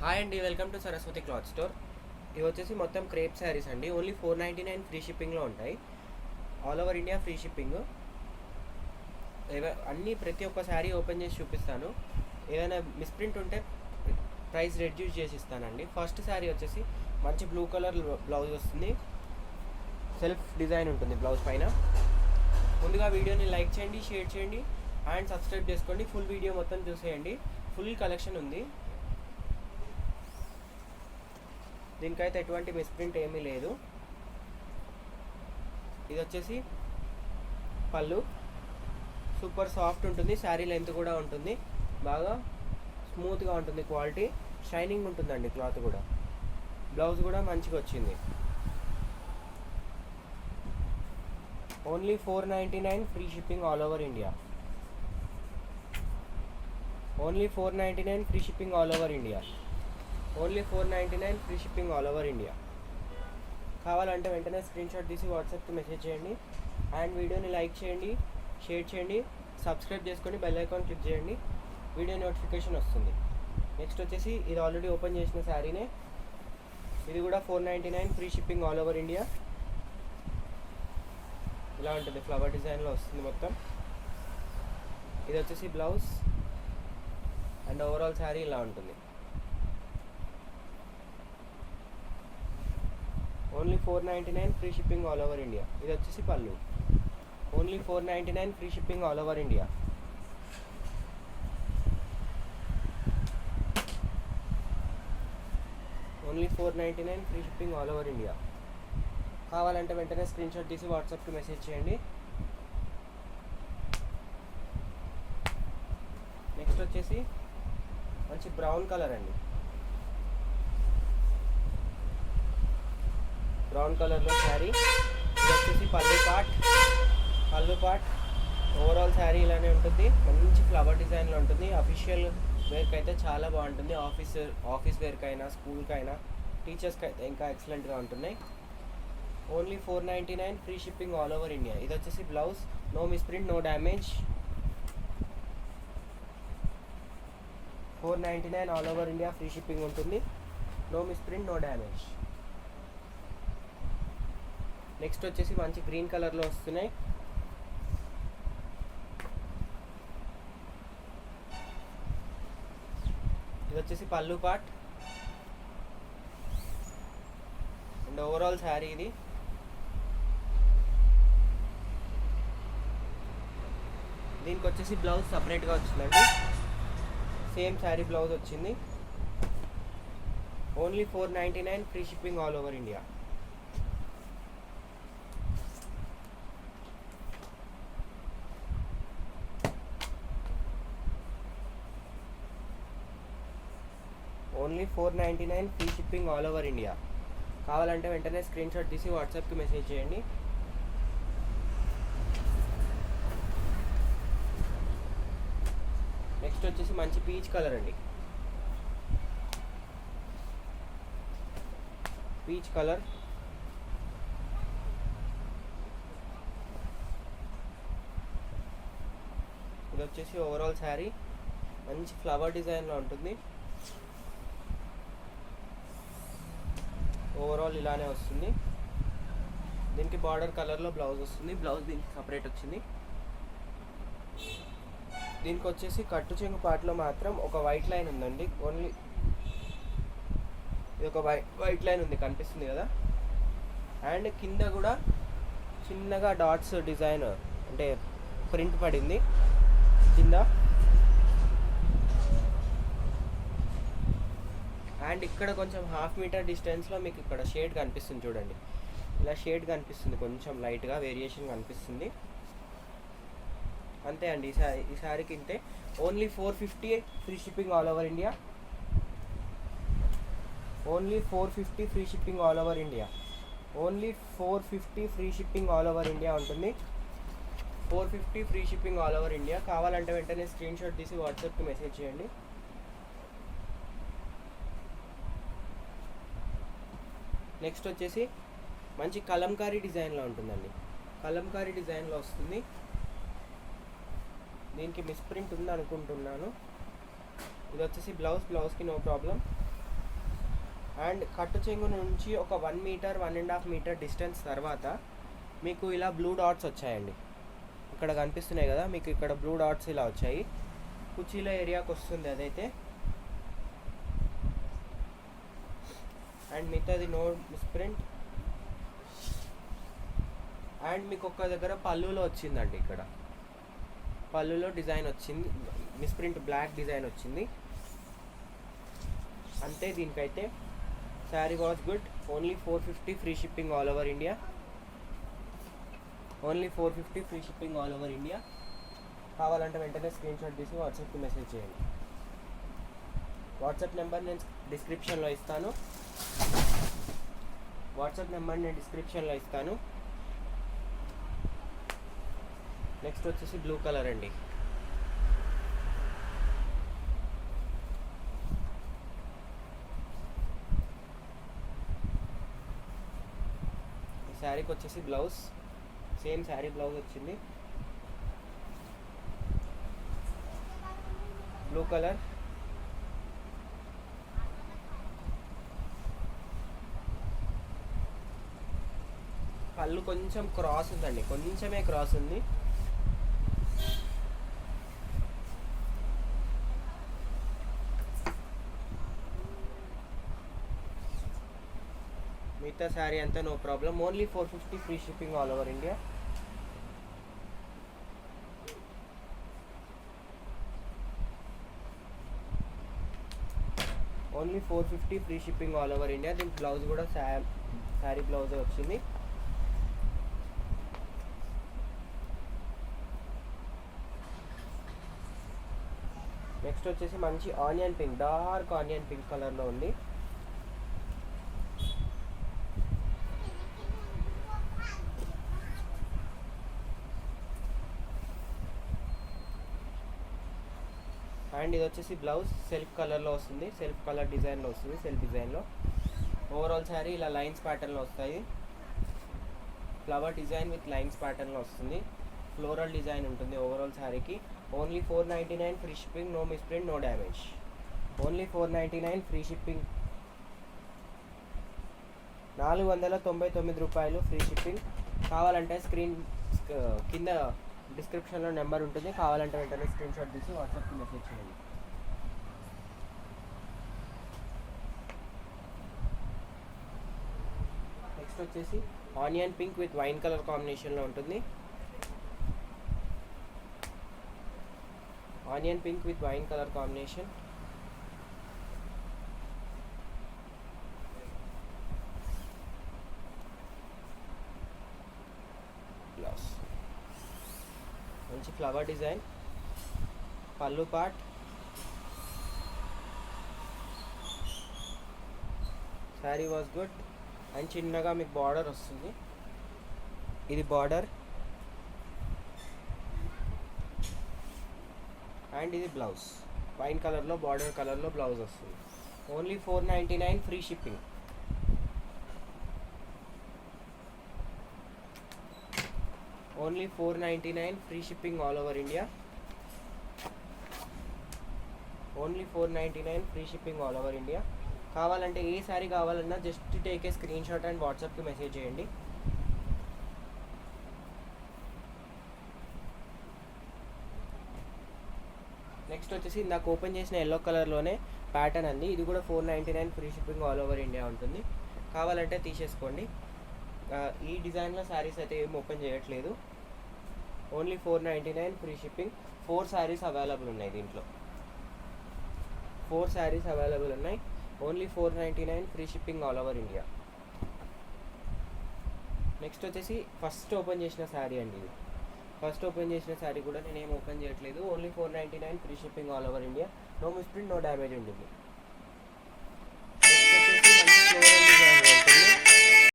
Hi అండి, welcome to Saraswati cloth store. ఇవి వచ్చేసి మొత్తం క్రేప్ శారీస్ అండి. ఓన్లీ 499 ఫ్రీ షిప్పింగ్లో ఉంటాయి. All over India free shipping. అన్నీ ప్రతి ఒక్క శారీ ఓపెన్ చేసి చూపిస్తాను. ఏదైనా మిస్ప్రింట్ ఉంటే ప్రైస్ రెడ్యూస్ చేసి ఇస్తానండి. ఫస్ట్ శారీ వచ్చేసి మంచి బ్లూ కలర్ బ్లౌజ్ వస్తుంది. సెల్ఫ్ డిజైన్ ఉంటుంది బ్లౌజ్ పైన. ముందుగా వీడియోని లైక్ చేయండి, షేర్ చేయండి అండ్ సబ్స్క్రైబ్ చేసుకోండి. ఫుల్ వీడియో మొత్తం చూసేయండి. ఫుల్ కలెక్షన్ ఉంది. దీనికైతే ఎటువంటి మిస్ప్రింట్ ఏమీ లేదు. ఇది వచ్చేసి పళ్ళు. సూపర్ సాఫ్ట్ ఉంటుంది. శారీ లెంత్ కూడా ఉంటుంది. బాగా స్మూత్గా ఉంటుంది. క్వాలిటీ షైనింగ్ ఉంటుందండి. క్లాత్ కూడా. బ్లౌజ్ కూడా మంచిగా వచ్చింది. Only 499 free shipping all over India. Only 499 free shipping all over India. Only 499 free shipping all over India. కావాలంటే వెంటనే స్క్రీన్ షాట్ తీసి వాట్సాప్కి మెసేజ్ చేయండి అండ్ వీడియోని లైక్ చేయండి, షేర్ చేయండి, సబ్స్క్రైబ్ చేసుకొని బెల్ ఐకాన్ క్లిక్ చేయండి. వీడియో నోటిఫికేషన్ వస్తుంది. నెక్స్ట్ వచ్చేసి ఇది ఆల్రెడీ ఓపెన్ చేసిన శారీనే. ఇది కూడా 499 free shipping all over India. ఇలా ఉంటుంది. ఫ్లవర్ డిజైన్లో వస్తుంది మొత్తం. ఇది వచ్చేసి బ్లౌజ్ అండ్ ఓవరాల్ శారీ ఇలా ఉంటుంది. Only 499 free shipping all over India. ఇది వచ్చేసి పళ్ళు. Only 499 free shipping all over India. Only 499 free shipping all over India. కావాలంటే వెంటనే స్క్రీన్ షాట్ తీసి వాట్సాప్కి మెసేజ్ చేయండి. నెక్స్ట్ వచ్చేసి మంచి బ్రౌన్ కలర్ అండి. బ్రౌన్ కలర్లో శారీ. ఇది వచ్చేసి పళ్ళు పార్ట్. ఓవరాల్ శారీ ఇలానే ఉంటుంది. మంచి ఫ్లవర్ డిజైన్లో ఉంటుంది. అఫీషియల్ వేర్కి అయితే చాలా బాగుంటుంది. ఆఫీస్ వేర్కి అయినా, స్కూల్కి అయినా, టీచర్స్కి అయితే ఇంకా ఎక్సలెంట్గా ఉంటున్నాయి. Only 499 free shipping all over India. ఇది వచ్చేసి blouse. No misprint, no damage. 499 all over India free shipping ఉంటుంది. No misprint, no damage. Next వచ్చేసి మంచి గ్రీన్ కలర్లో వస్తున్నాయి. ఇది వచ్చేసి పళ్ళు పార్ట్ అండ్ ఓవరాల్ శారీ ఇది. దీనికి వచ్చేసి బ్లౌజ్ సపరేట్గా వచ్చిందండి. సేమ్ శారీ బ్లౌజ్ వచ్చింది. Only 499 free shipping all over India. Only 499 free shipping all over India. కావాలంటే వెంటనే స్క్రీన్ షాట్ తీసి వాట్సాప్కి మెసేజ్ చేయండి. నెక్స్ట్ వచ్చేసి మంచి పీచ్ కలర్ అండి. Peach colour. ఇది వచ్చేసి ఓవరాల్ శారీ. మంచి ఫ్లవర్ డిజైన్లో ఉంటుంది. ఓవరాల్ ఇలానే వస్తుంది. దీనికి బార్డర్ కలర్లో బ్లౌజ్ వస్తుంది. బ్లౌజ్ దీనికి సపరేట్ వచ్చింది. దీనికి వచ్చేసి కట్టు చెంగు పార్ట్లో మాత్రం ఒక వైట్ లైన్ ఉందండి. ఓన్లీ ఇది ఒక వైట్ లైన్ ఉంది, కనిపిస్తుంది కదా. అండ్ కింద కూడా చిన్నగా డాట్స్ డిజైన్ అంటే ప్రింట్ పడింది కింద. అండ్ ఇక్కడ కొంచెం 1/2 మీటర్ డిస్టెన్స్లో మీకు ఇక్కడ షేడ్ కనిపిస్తుంది చూడండి. ఇలా షేడ్ కనిపిస్తుంది, కొంచెం లైట్గా వేరియేషన్ కనిపిస్తుంది. అంతే అండి. ఈ శారీకి ఇంతే. Only 450 free shipping all over India. Only 450 free shipping all over India. Only 450 free shipping all over India ఉంటుంది. 450 free shipping all over India. కావాలంటే వెంటనే స్క్రీన్ షాట్ తీసి వాట్సాప్కి మెసేజ్ చేయండి. నెక్స్ట్ వచ్చేసి మంచి కలంకారీ డిజైన్లో ఉంటుందండి. కలంకారీ డిజైన్లో వస్తుంది. దీనికి మిస్ప్రింట్ ఉంది అనుకుంటున్నాను. ఇది వచ్చేసి బ్లౌజ్కి నో ప్రాబ్లం. అండ్ కట్టు చెంగు నుంచి ఒక 1 మీటర్ 1.5 మీటర్ డిస్టెన్స్ తర్వాత మీకు ఇలా బ్లూ డాట్స్ వచ్చాయండి. ఇక్కడ కనిపిస్తున్నాయి కదా మీకు, ఇక్కడ బ్లూ డాట్స్ ఇలా వచ్చాయి. కుర్చీల ఏరియాకి వస్తుంది అదైతే. అండ్ మిగతాది నో మిస్ప్రింట్. అండ్ మీకు ఒక దగ్గర పళ్ళులో వచ్చిందండి, ఇక్కడ పళ్ళులో డిజైన్ వచ్చింది, మిస్ప్రింట్ బ్లాక్ డిజైన్ వచ్చింది అంతే. దీనికైతే sari was good. Only 450 free shipping all over India. Only 450 free shipping all over India. కావాలంటే వెంటనే స్క్రీన్షాట్ తీసి వాట్సాప్కి మెసేజ్ చేయండి. వాట్సాప్ నెంబర్ నేను డిస్క్రిప్షన్లో ఇస్తాను. నెక్స్ట్ వచ్చేసి బ్లూ కలర్ అండి. ఈ శారీకి వచ్చేసి బ్లౌజ్ సేమ్ శారీ బ్లౌజ్ వచ్చింది, బ్లూ కలర్. పళ్ళు కొంచెం క్రాస్ ఉందండి, కొంచెమే క్రాస్ ఉంది. మిగతా శారీ అంతా no problem. Only 450 free shipping all over India. Only 450 free shipping all over India. దీనికి బ్లౌజ్ కూడా శారీ బ్లౌజ్ వచ్చింది. నెక్స్ట్ వచ్చేసి మంచి onion pink, dark onion pink కలర్లో ఉంది. అండ్ ఇది వచ్చేసి బ్లౌజ్ సెల్ఫ్ కలర్లో వస్తుంది, సెల్ఫ్ కలర్ డిజైన్లో వస్తుంది, సెల్ఫ్ డిజైన్లో. ఓవరాల్ శారీ ఇలా లైన్స్ ప్యాటర్న్లో వస్తాయి. ఫ్లవర్ డిజైన్ విత్ లైన్స్ ప్యాటర్న్లో వస్తుంది. ఫ్లోరల్ డిజైన్ ఉంటుంది ఓవరాల్ శారీకి. Only 499 free shipping, no misprint, no damage. Only 499 free shipping, 499 రూపాయలు ఫ్రీ షిప్పింగ్. కావాలంటే కింద డిస్క్రిప్షన్లో నెంబర్ ఉంటుంది, కావాలంటే వెంటనే స్క్రీన్షాట్ తీసి వాట్సాప్కి మెసేజ్ చేయండి. నెక్స్ట్ వచ్చేసి onion pink with wine colour కాంబినేషన్లో ఉంటుంది. Onion pink with wine colour combination. Blouse మంచి ఫ్లవర్ డిజైన్, పళ్ళు part. Sari was good. And చిన్నగా మీకు బార్డర్ వస్తుంది, ఇది బార్డర్. అండ్ ఇది బ్లౌజ్ వైన్ కలర్లో, బార్డర్ కలర్లో బ్లౌజ్ వస్తుంది. Only 499 free shipping. Only 499 free shipping all over India. Only 499 free shipping all over India. కావాలంటే ఏ శారీ కావాలన్నా just take a screen shot and వాట్సాప్కి మెసేజ్ చేయండి. నెక్స్ట్ వచ్చేసి ఇందాక ఓపెన్ చేసిన ఎల్లో కలర్లోనే ప్యాటర్న్ అండి. ఇది కూడా 499 free shipping all over India ఉంటుంది. కావాలంటే తీసేసుకోండి. ఈ డిజైన్లో శారీస్ అయితే ఏం ఓపెన్ చేయట్లేదు. Only 499 free shipping. 4 saris available ఉన్నాయి దీంట్లో, 4 శారీస్ అవైలబుల్ ఉన్నాయి. Only 499 free shipping all over India. Next వచ్చేసి ఫస్ట్ ఓపెన్ చేసిన శారీ అండి ఇది. ఫస్ట్ ఓపెన్ చేసిన శారీ కూడా నేను ఏం ఓపెన్ చేయట్లేదు. Only 499 free shipping all over India. No misprint, no damage ఉంటుంది.